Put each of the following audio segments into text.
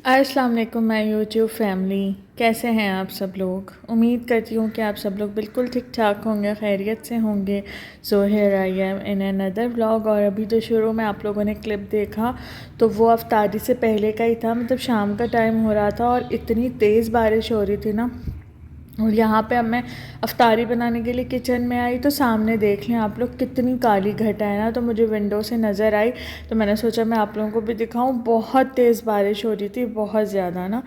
अस्सलाम वालेकुम my YouTube family. कैसे हैं आप सब लोग। उम्मीद करती हूँ कि आप सब लोग बिल्कुल ठीक ठाक होंगे, खैरियत से होंगे। So here I am in another vlog. और अभी तो शुरू में आप लोगों ने क्लिप देखा तो वो अफ्तारी से पहले का ही था, मतलब शाम का टाइम हो रहा था और इतनी तेज़ बारिश हो रही थी ना। और यहाँ पे अब मैं अफ्तारी बनाने के लिए किचन में आई तो सामने देख लें आप लोग कितनी काली घटा है ना, तो मुझे विंडो से नज़र आई तो मैंने सोचा मैं आप लोगों को भी दिखाऊं। बहुत तेज़ बारिश हो रही थी, बहुत ज़्यादा ना।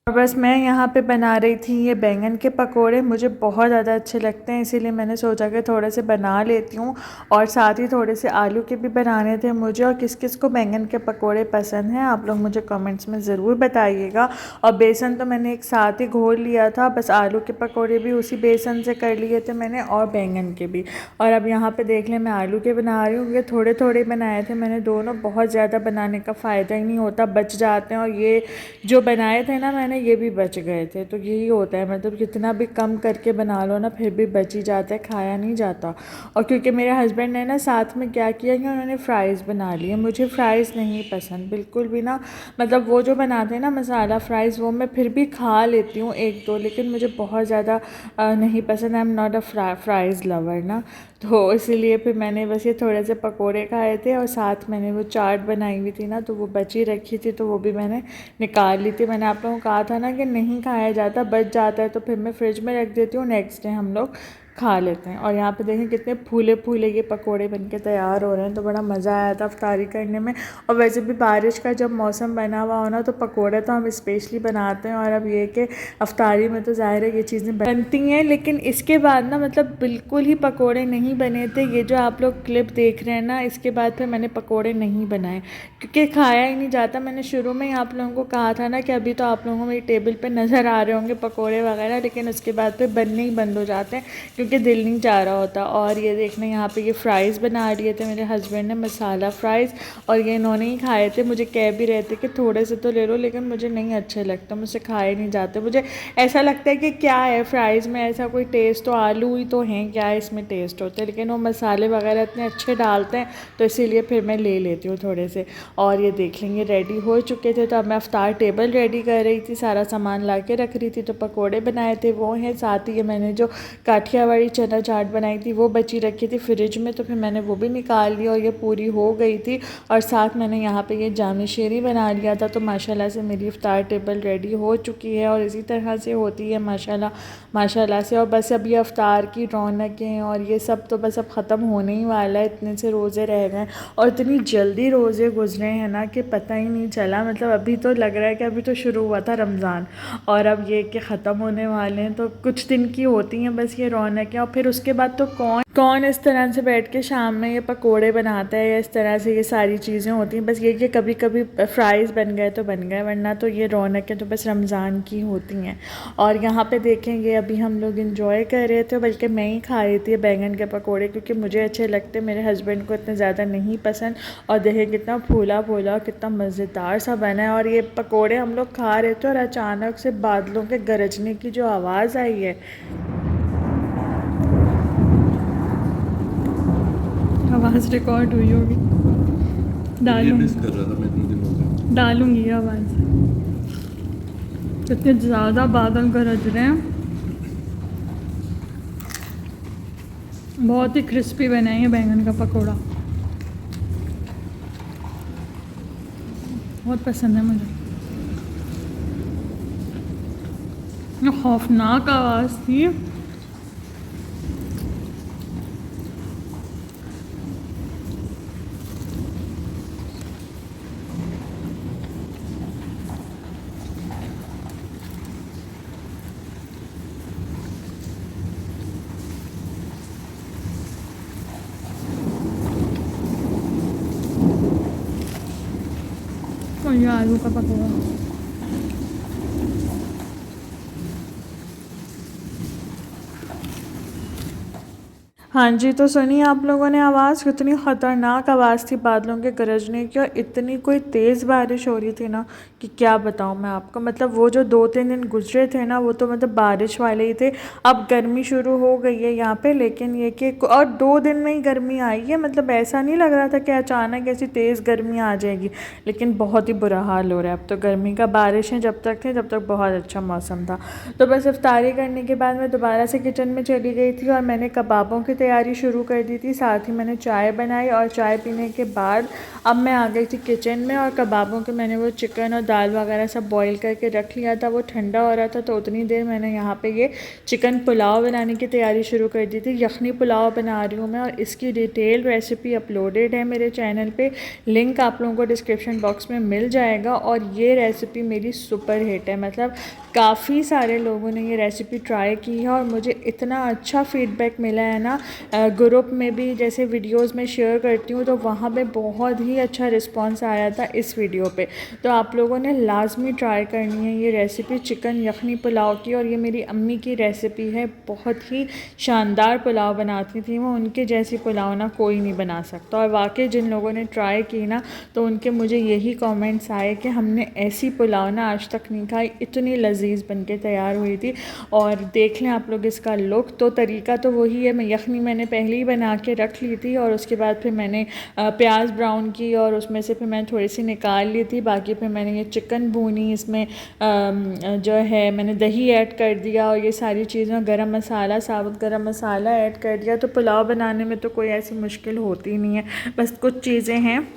और बस मैं यहाँ पे बना रही थी ये बैंगन के पकोड़े। मुझे बहुत ज़्यादा अच्छे लगते हैं, इसीलिए मैंने सोचा कि थोड़े से बना लेती हूँ। और साथ ही थोड़े से आलू के भी बनाने थे मुझे। और किस किस को बैंगन के पकोड़े पसंद हैं आप लोग मुझे कमेंट्स में ज़रूर बताइएगा। और बेसन तो मैंने एक साथ ही घोल लिया था, बस आलू के पकोड़े भी उसी बेसन से कर लिए थे मैंने, और बैंगन के भी। और अब यहाँ पे देख लें मैं आलू के बना रही हूँ। ये थोड़े थोड़े बनाए थे मैंने दोनों, बहुत ज़्यादा बनाने का फ़ायदा ही नहीं होता, बच जाते हैं। और ये जो बनाए थे ना मैंने, ये भी बच गए थे। तो यही होता है, मतलब कितना भी कम करके बना लो ना फिर भी बच ही जाता है, खाया नहीं जाता। और क्योंकि मेरे हस्बैंड ने ना साथ में क्या किया कि उन्होंने फ़्राइज़ बना लिए। मुझे फ़्राइज़ नहीं पसंद बिल्कुल भी ना, मतलब वो जो बनाते हैं ना मसाला फ़्राइज़, वो मैं फिर भी खा लेती हूँ एक दो, लेकिन मुझे बहुत ज़्यादा नहीं पसंद। I am not a fries lover ना। तो इसीलिए फिर मैंने बस ये थोड़े से पकोड़े खाए थे और साथ मैंने वो चाट बनाई हुई थी ना, तो वो बची रखी थी तो वो भी मैंने निकाल ली थी। मैंने आप लोगों को कहा था ना कि नहीं खाया जाता, बच जाता है तो फिर मैं फ्रिज में रख देती हूँ, नेक्स्ट डे हम लोग खा लेते हैं। और यहाँ पे देखें कितने फूले फूले ये पकोड़े बनके तैयार हो रहे हैं, तो बड़ा मज़ा आया था अफ्तारी करने में। और वैसे भी बारिश का जब मौसम बना हुआ हो ना तो पकोड़े तो हम स्पेशली बनाते हैं। और अब ये कि अफ्तारी में तो ज़ाहिर है ये चीज़ें बनती हैं, लेकिन इसके बाद ना मतलब बिल्कुल ही पकोड़े नहीं बने थे। ये जो आप लोग क्लिप देख रहे हैं ना, इसके बाद फिर मैंने पकोड़े नहीं बनाए क्योंकि खाया ही नहीं जाता। मैंने शुरू में ही आप लोगों को कहा था ना कि अभी तो आप लोगों को मेरी टेबल पे नज़र आ रहे होंगे पकोड़े वगैरह, लेकिन उसके बाद फिर बनने ही बंद हो जाते हैं क्योंकि दिल नहीं चाह रहा होता। और ये देखने यहाँ पे ये फ़्राइज़ बना लिए थे मेरे हस्बैंड ने, मसाला फ़्राइज़। और ये इन्होंने ही खाए थे, मुझे कह भी रहे थे कि थोड़े से तो ले लो, लेकिन मुझे नहीं अच्छे लगते, मुझसे खाए नहीं जाते। मुझे ऐसा लगता है कि क्या है फ़्राइज़ में ऐसा कोई टेस्ट, तो आलू ही तो हैं, क्या है इसमें टेस्ट होते हैं, लेकिन वो मसाले वगैरह इतने अच्छे डालते हैं तो इसीलिए फिर मैं ले लेती हूँ थोड़े से। और ये देख लेंगे रेडी हो चुके थे, तो अब मैं अफ्तार टेबल रेडी कर रही थी, सारा सामान ला के रख रही थी। तो पकोड़े बनाए थे वो हैं, साथ ही ये मैंने जो काठियावाड़ी चना चाट बनाई थी वो बची रखी थी फ्रिज में, तो फिर मैंने वो भी निकाल ली और ये पूरी हो गई थी। और साथ मैंने यहाँ पे ये जामी शेरी बना लिया था। तो माशाल्लाह से मेरी इफ्तार टेबल रेडी हो चुकी है और इसी तरह से होती है माशाल्लाह माशाल्लाह से। और बस अब ये अफ्तार की रौनकें और ये सब तो बस अब ख़त्म होने ही वाला है, इतने से रोज़े रह गए और इतनी जल्दी रोज़े गुजरे हैं ना कि पता ही नहीं चला। मतलब अभी तो लग रहा है कि अभी तो शुरू हुआ था रमज़ान और अब ये कि ख़त्म होने वाले हैं। तो कुछ दिन की होती हैं बस ये रौनकें, और फिर उसके बाद तो कौन कौन इस तरह से बैठ के शाम में ये पकोड़े बनाता है, या इस तरह से ये सारी चीज़ें होती हैं। बस ये कि कभी कभी फ़्राइज़ बन गए तो बन गए, वरना तो ये रौनकें तो बस रमज़ान की होती हैं। और यहाँ पे देखेंगे अभी हम लोग इंजॉय कर रहे थे, बल्कि मैं ही खा रही थी बैंगन के पकोड़े क्योंकि मुझे अच्छे लगते, मेरे हस्बैंड को इतने ज़्यादा नहीं पसंद। और देखें कितना फूला फूला और कितना मज़ेदार सा बना है। और ये पकोड़े हम लोग खा रहे थे और अचानक से बादलों के गरजने की जो आवाज़ आई है, आवाज़ रिकॉर्ड हुई होगी, डालूंगी आवाज़। इतने ज़्यादा बादल गरज रहे हैं, बहुत ही क्रिस्पी बना है ये बैंगन का पकोड़ा, बहुत पसंद है मुझे। ये खौफनाक आवाज़ थी। और ये आलू का पकोड़ा, हाँ जी, तो सुनिए आप लोगों ने आवाज़, कितनी ख़तरनाक आवाज़ थी बादलों के गरजने की, और इतनी कोई तेज़ बारिश हो रही थी ना कि क्या बताऊँ मैं आपको। मतलब वो जो 2-3 दिन गुजरे थे ना, वो तो मतलब बारिश वाले ही थे। अब गर्मी शुरू हो गई है यहाँ पे, लेकिन ये कि और 2 दिन में ही गर्मी आई है। मतलब ऐसा नहीं लग रहा था कि अचानक ऐसी तेज़ गर्मी आ जाएगी, लेकिन बहुत ही बुरा हाल हो रहा है अब तो गर्मी का। बारिशें जब तक थी तब तक बहुत अच्छा मौसम था। तो बस इफ्तारी करने के बाद मैं दोबारा से किचन में चली गई थी और मैंने कबाबों की तैयारी शुरू कर दी थी। साथ ही मैंने चाय बनाई, और चाय पीने के बाद अब मैं आ गई थी किचन में, और कबाबों के मैंने वो चिकन और दाल वगैरह सब बॉईल करके रख लिया था। वो ठंडा हो रहा था, तो उतनी देर मैंने यहाँ पे ये चिकन पुलाव बनाने की तैयारी शुरू कर दी थी। यखनी पुलाव बना रही हूँ मैं, और इसकी डिटेल रेसिपी अपलोडेड है मेरे चैनल पे। लिंक आप लोगों को डिस्क्रिप्शन बॉक्स में मिल जाएगा। और ये रेसिपी मेरी सुपर हिट है। मतलब काफ़ी सारे लोगों ने ये रेसिपी ट्राई की है, और मुझे इतना अच्छा फीडबैक मिला है ना। ग्रुप में भी जैसे वीडियोस में शेयर करती हूँ, तो वहाँ पे बहुत ही अच्छा रिस्पांस आया था इस वीडियो पे। तो आप लोगों ने लाजमी ट्राई करनी है ये रेसिपी चिकन यखनी पुलाव की। और ये मेरी अम्मी की रेसिपी है, बहुत ही शानदार पुलाव बनाती थी वो। उनके जैसी पुलाव ना कोई नहीं बना सकता। और वाकई जिन लोगों ने ट्राई की ना, तो उनके मुझे यही कमेंट्स आए कि हमने ऐसी पुलाव ना आज तक नहीं खाई, इतनी लजीज बन के तैयार हुई थी। और देख लें आप लोग इसका लुक। तो तरीका तो वही है, मैं यखनी मैंने पहले ही बना के रख ली थी, और उसके बाद फिर मैंने प्याज ब्राउन की, और उसमें से फिर मैंने थोड़ी सी निकाल ली थी। बाकी फिर मैंने ये चिकन भूनी, इसमें जो है मैंने दही ऐड कर दिया, और ये सारी चीज़ें, गरम मसाला, साबुत गरम मसाला ऐड कर दिया। तो पुलाव बनाने में तो कोई ऐसी मुश्किल होती नहीं है, बस कुछ चीज़ें हैं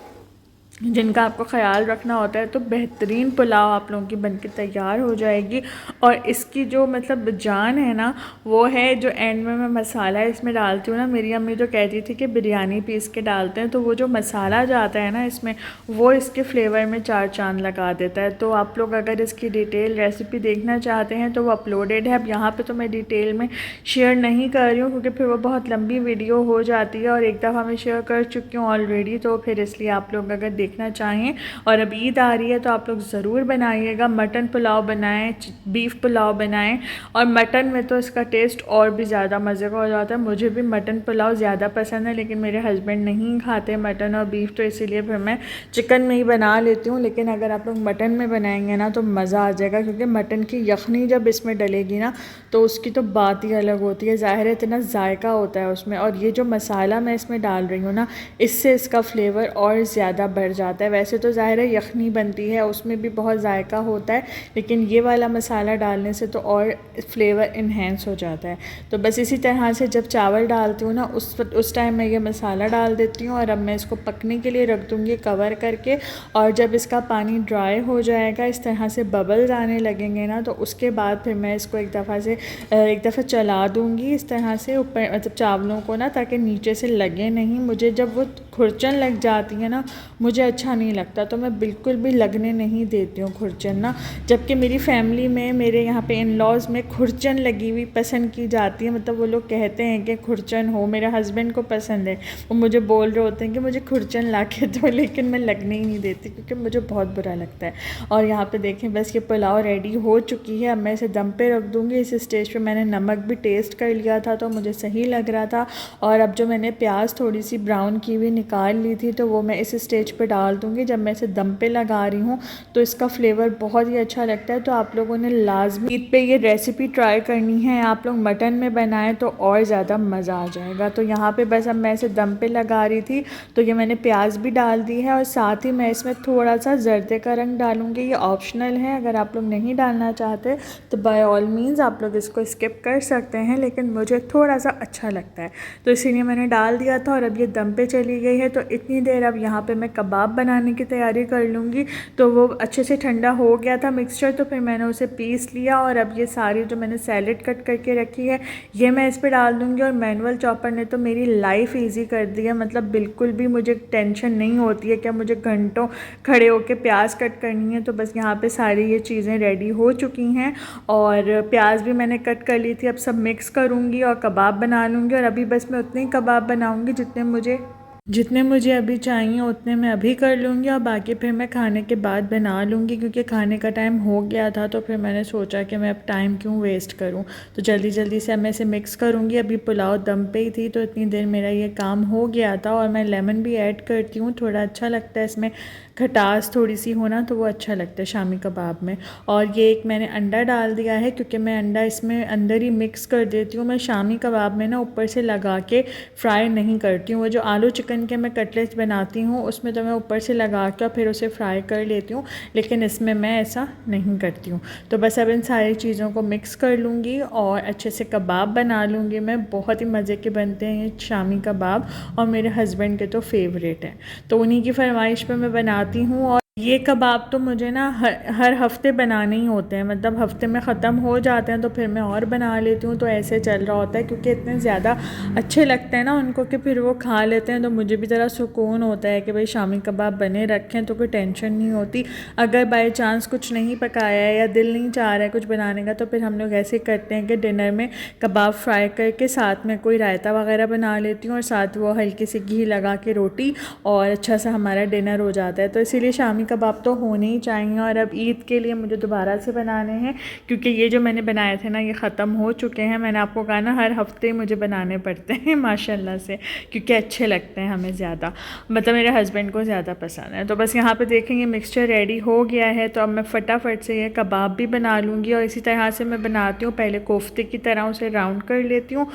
जिनका आपको ख़्याल रखना होता है। तो बेहतरीन पुलाव आप लोगों की बनके तैयार हो जाएगी। और इसकी जो मतलब जान है ना, वो है जो एंड में मैं मसाला इसमें डालती हूँ ना। मेरी अम्मी जो कहती थी कि बिरयानी पीस के डालते हैं, तो वो जो मसाला जाता है ना इसमें, वो इसके फ्लेवर में चार चांद लगा देता है। तो आप लोग अगर इसकी डिटेल रेसिपी देखना चाहते हैं तो वो अपलोडेड है। अब यहाँ पर तो मैं डिटेल में शेयर नहीं कर रही हूँ, क्योंकि फिर वो बहुत लंबी वीडियो हो जाती है, और एक दफ़ा मैं शेयर कर चुकी हूँ ऑलरेडी। तो फिर इसलिए आप लोग अगर देखना चाहें, और अब ईद आ रही है, तो आप लोग ज़रूर बनाइएगा। मटन पुलाव बनाएं, बीफ पुलाव बनाएं। और मटन में तो इसका टेस्ट और भी ज़्यादा मज़े का हो जाता है। मुझे भी मटन पुलाव ज़्यादा पसंद है, लेकिन मेरे हस्बैंड नहीं खाते मटन और बीफ, तो इसीलिए फिर मैं चिकन में ही बना लेती हूँ। लेकिन अगर आप लोग मटन में बनाएंगे ना, तो मज़ा आ जाएगा, क्योंकि मटन की यखनी जब इसमें डलेगी ना, तो उसकी तो बात ही अलग होती है। ज़ाहिर है इतना जायका होता है उसमें, और ये जो मसाला मैं इसमें डाल रही हूँ ना, इससे इसका फ्लेवर और ज़्यादा बढ़ जाता है। वैसे तो ज़ाहिर है यखनी बनती है, उसमें भी बहुत जायका होता है, लेकिन ये वाला मसाला डालने से तो और फ्लेवर इन्हेंस हो जाता है। तो बस इसी तरह से जब चावल डालती हूँ ना, उस टाइम मैं ये मसाला डाल देती हूँ, और अब मैं इसको पकने के लिए रख दूँगी कवर करके। और जब इसका पानी ड्राई हो जाएगा, इस तरह से बबल्स आने लगेंगे ना, तो उसके बाद फिर मैं इसको एक दफ़ा चला दूँगी इस तरह से ऊपर, मतलब चावलों को ना, ताकि नीचे से लगे नहीं। मुझे जब वो खुरचन लग जाती है ना, मुझे अच्छा नहीं लगता, तो मैं बिल्कुल भी लगने नहीं देती हूँ खुरचन ना। जबकि मेरी फैमिली में, मेरे यहाँ पे इन लॉज़ में खुरचन लगी हुई पसंद की जाती है। मतलब वो लोग कहते हैं कि खुरचन हो, मेरे हस्बैंड को पसंद है, वो मुझे बोल रहे होते हैं कि मुझे खुरचन ला के दो, लेकिन मैं लगने ही नहीं देती, क्योंकि मुझे बहुत बुरा लगता है। और यहाँ पे देखें, बस ये पुलाव रेडी हो चुकी है। अब मैं इसे दम पे रख दूँगी। इस स्टेज पे मैंने नमक भी टेस्ट कर लिया था, तो मुझे सही लग रहा था। और अब जो मैंने प्याज थोड़ी सी ब्राउन की हुई निकाल ली थी, तो वो मैं इस स्टेज पे डाल दूँगी। जब मैं इसे दम पे लगा रही हूँ, तो इसका फ्लेवर बहुत ही अच्छा लगता है। तो आप लोगों ने लाजमी ईद पे ये रेसिपी ट्राई करनी है। आप लोग मटन में बनाएं तो और ज़्यादा मज़ा आ जाएगा। तो यहाँ पे बस अब मैं इसे दम पे लगा रही थी, तो ये मैंने प्याज भी डाल दी है, और साथ ही मैं इसमें थोड़ा सा जर्दे का रंग डालूँगी। ये ऑप्शनल है, अगर आप लोग नहीं डालना चाहते तो बाय ऑल मीन्स आप लोग इसको स्किप कर सकते हैं, लेकिन मुझे थोड़ा सा अच्छा लगता है, तो इसीलिए मैंने डाल दिया था। और अब ये दम पे चली गई है, तो इतनी देर अब यहाँ पे मैं कबाब बनाने की तैयारी कर लूँगी। तो वो अच्छे से ठंडा हो गया था मिक्सचर, तो फिर मैंने उसे पीस लिया। और अब ये सारी जो मैंने सैलेड कट करके रखी है, ये मैं इस पर डाल दूँगी। और मैनुअल चॉपर ने तो मेरी लाइफ ईजी कर दी है। मतलब बिल्कुल भी मुझे टेंशन नहीं होती है कि मुझे घंटों खड़े होकर प्याज कट करनी है। तो बस यहाँ पे सारी ये चीज़ें रेडी हो चुकी हैं, और प्याज भी मैंने कट कर ली थी। अब सब मिक्स करूँगी और कबाब बना लूँगी। और अभी बस मैं उतने ही कबाब बनाऊँगी जितने मुझे जितने मुझे अभी चाहिए उतने मैं अभी कर लूँगी और बाकी फिर मैं खाने के बाद बना लूँगी, क्योंकि खाने का टाइम हो गया था। तो फिर मैंने सोचा कि मैं अब टाइम क्यों वेस्ट करूँ, तो जल्दी जल्दी से मैं इसे मिक्स करूँगी। अभी पुलाव दम पे ही थी तो इतनी देर मेरा ये काम हो गया था। और मैं लेमन भी ऐड करती हूँ, थोड़ा अच्छा लगता है इसमें खटास थोड़ी सी होना, तो वो अच्छा लगता है शामी कबाब में। और ये एक मैंने अंडा डाल दिया है, क्योंकि मैं अंडा इसमें अंदर ही मिक्स कर देती हूँ। मैं शामी कबाब में ना ऊपर से लगा के फ्राई नहीं करती हूँ। वो जो आलू चिकन के मैं कटलेट्स बनाती हूँ उसमें तो मैं ऊपर से लगा कर फिर उसे फ्राई कर लेती हूँ, लेकिन इसमें मैं ऐसा नहीं करती हूँ। तो बस अब इन सारी चीज़ों को मिक्स कर लूँगी और अच्छे से कबाब बना लूँगी मैं। बहुत ही मज़े के बनते हैं ये शामी कबाब और मेरे हस्बैंड के तो फेवरेट हैं, तो उन्हीं की फरमाइश पर मैं बनाती हूँ। और ये कबाब तो मुझे ना हर हफ्ते बनाने ही होते हैं, मतलब हफ्ते में ख़त्म हो जाते हैं तो फिर मैं और बना लेती हूँ। तो ऐसे चल रहा होता है, क्योंकि इतने ज़्यादा अच्छे लगते हैं ना उनको कि फिर वो खा लेते हैं। तो मुझे भी ज़रा सुकून होता है कि भाई शामी कबाब बने रखें तो कोई टेंशन नहीं होती। अगर बाई चांस कुछ नहीं पकाया है या दिल नहीं चाह रहा है कुछ बनाने का, तो फिर हम लोग ऐसे करते हैं कि डिनर में कबाब फ्राई करके साथ में कोई रायता वगैरह बना लेती हूँ और साथ वो हल्की सी घी लगा के रोटी, और अच्छा सा हमारा डिनर हो जाता है। तो इसीलिए शामी कबाब तो होने ही चाहिए। और अब ईद के लिए मुझे दोबारा से बनाने हैं, क्योंकि ये जो मैंने बनाए थे ना ये ख़त्म हो चुके हैं। मैंने आपको कहा ना हर हफ्ते मुझे बनाने पड़ते हैं माशाल्लाह से, क्योंकि अच्छे लगते हैं हमें ज़्यादा, मतलब मेरे हस्बैंड को ज़्यादा पसंद है। तो बस यहाँ पे देखेंगे मिक्सचर रेडी हो गया है, तो अब मैं फटाफट से ये कबाब भी बना लूँगी। और इसी तरह से मैं बनाती हूँ, पहले कोफ्ते की तरह उसे राउंड कर लेती हूँ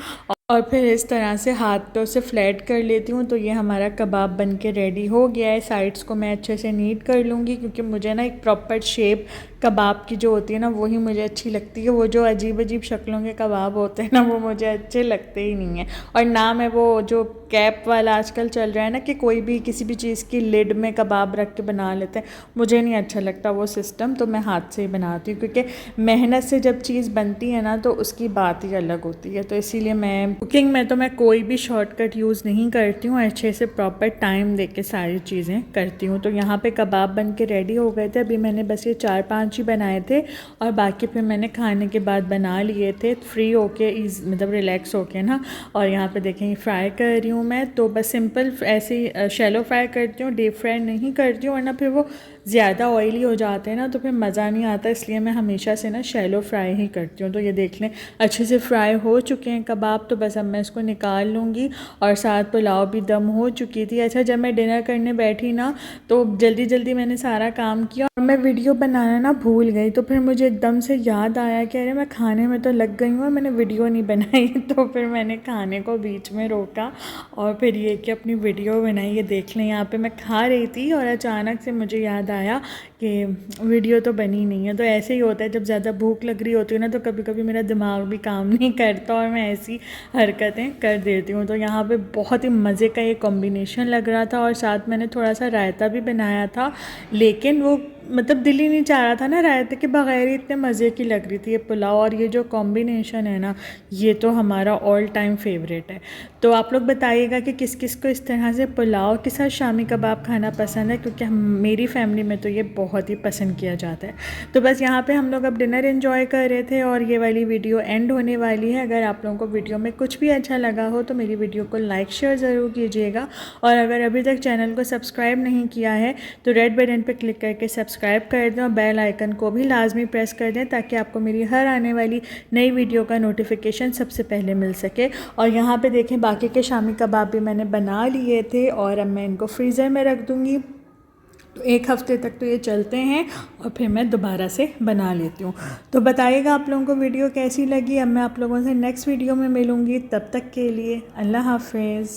और फिर इस तरह से हाथ पे उसे फ्लैट कर लेती हूँ। तो ये हमारा कबाब बन के रेडी हो गया है। साइड्स को मैं अच्छे से नीट कर लूँगी, क्योंकि मुझे ना एक प्रॉपर शेप कबाब की जो होती है ना वही मुझे अच्छी लगती है। वो जो अजीब अजीब शक्लों के कबाब होते हैं ना वो मुझे अच्छे लगते ही नहीं हैं। और ना मैं वो जो कैप वाला आजकल चल रहा है ना कि कोई भी किसी भी चीज़ की लिड में कबाब रख के बना लेते हैं, मुझे नहीं अच्छा लगता वो सिस्टम। तो मैं हाथ से ही बनाती हूँ, क्योंकि मेहनत से जब चीज़ बनती है ना तो उसकी बात ही अलग होती है। तो इसीलिए मैं कुकिंग में तो मैं कोई भी शॉर्टकट यूज़ नहीं करती हूँ, अच्छे से प्रॉपर टाइम दे के सारी चीज़ें करती हूँ। तो यहाँ पे कबाब बन के रेडी हो गए थे। अभी मैंने बस ये 4-5 ही बनाए थे और बाकी फिर मैंने खाने के बाद बना लिए थे फ्री होके, मतलब रिलैक्स होके ना। और यहाँ पे देखेंगे फ्राई कर रही हूँ मैं, तो बस सिंपल ऐसे ही शैलो फ्राई करती हूँ, डीप फ्राई नहीं करती हूँ, वरना फिर वो ज़्यादा ऑयली हो जाते हैं ना तो फिर मज़ा नहीं आता। इसलिए मैं हमेशा से ना शैलो फ्राई ही करती हूँ। तो ये देख लें अच्छे से फ्राई हो चुके हैं कबाब, तो बस अब मैं इसको निकाल लूँगी। और साथ पुलाव भी दम हो चुकी थी। अच्छा, जब मैं डिनर करने बैठी ना तो जल्दी जल्दी मैंने सारा काम किया और मैं वीडियो बनाना ना भूल गई। तो फिर मुझे एकदम से याद आया कि अरे मैं खाने में तो लग गई हूँ और मैंने वीडियो नहीं बनाई। तो फिर मैंने खाने को बीच में रोका और फिर ये कि अपनी वीडियो बनाई। ये देख लें यहाँ पे मैं खा रही थी और अचानक से मुझे याद आया कि वीडियो तो बनी नहीं है। तो ऐसे ही होता है, जब ज़्यादा भूख लग रही होती है ना तो कभी कभी मेरा दिमाग भी काम नहीं करता और मैं ऐसी हरकतें कर देती हूँ। तो यहाँ पे बहुत ही मज़े का ये कॉम्बिनेशन लग रहा था और साथ मैंने थोड़ा सा रायता भी बनाया था, लेकिन वो मतलब दिल ही नहीं चाह रहा था ना रायते के बगैर ही, इतने मज़े की लग रही थी ये पुलाव। और ये जो कॉम्बिनेशन है ना ये तो हमारा ऑल टाइम फेवरेट है। तो आप लोग बताइएगा कि किस किस को इस तरह से पुलाव के साथ शामी कबाब खाना पसंद है, क्योंकि मेरी फैमिली में तो ये बहुत ही पसंद किया जाता है। तो बस यहाँ पे हम लोग अब डिनर एंजॉय कर रहे थे और ये वाली वीडियो एंड होने वाली है। अगर आप लोगों को वीडियो में कुछ भी अच्छा लगा हो तो मेरी वीडियो को लाइक शेयर ज़रूर कीजिएगा। और अगर अभी तक चैनल को सब्सक्राइब नहीं किया है तो रेड बटन पर क्लिक करके सब्सक्राइब कर दें और बेल आइकन को भी लाजमी प्रेस कर दें, ताकि आपको मेरी हर आने वाली नई वीडियो का नोटिफिकेशन सबसे पहले मिल सके। और यहाँ पे देखें बाकी के शामी कबाब भी मैंने बना लिए थे और अब मैं इनको फ्रीज़र में रख दूँगी। तो 1 हफ़्ते तक तो ये चलते हैं और फिर मैं दोबारा से बना लेती हूँ। तो बताइएगा आप लोगों को वीडियो कैसी लगी। अब मैं आप लोगों से नेक्स्ट वीडियो में मिलूँगी, तब तक के लिए अल्लाह हाफ़िज़।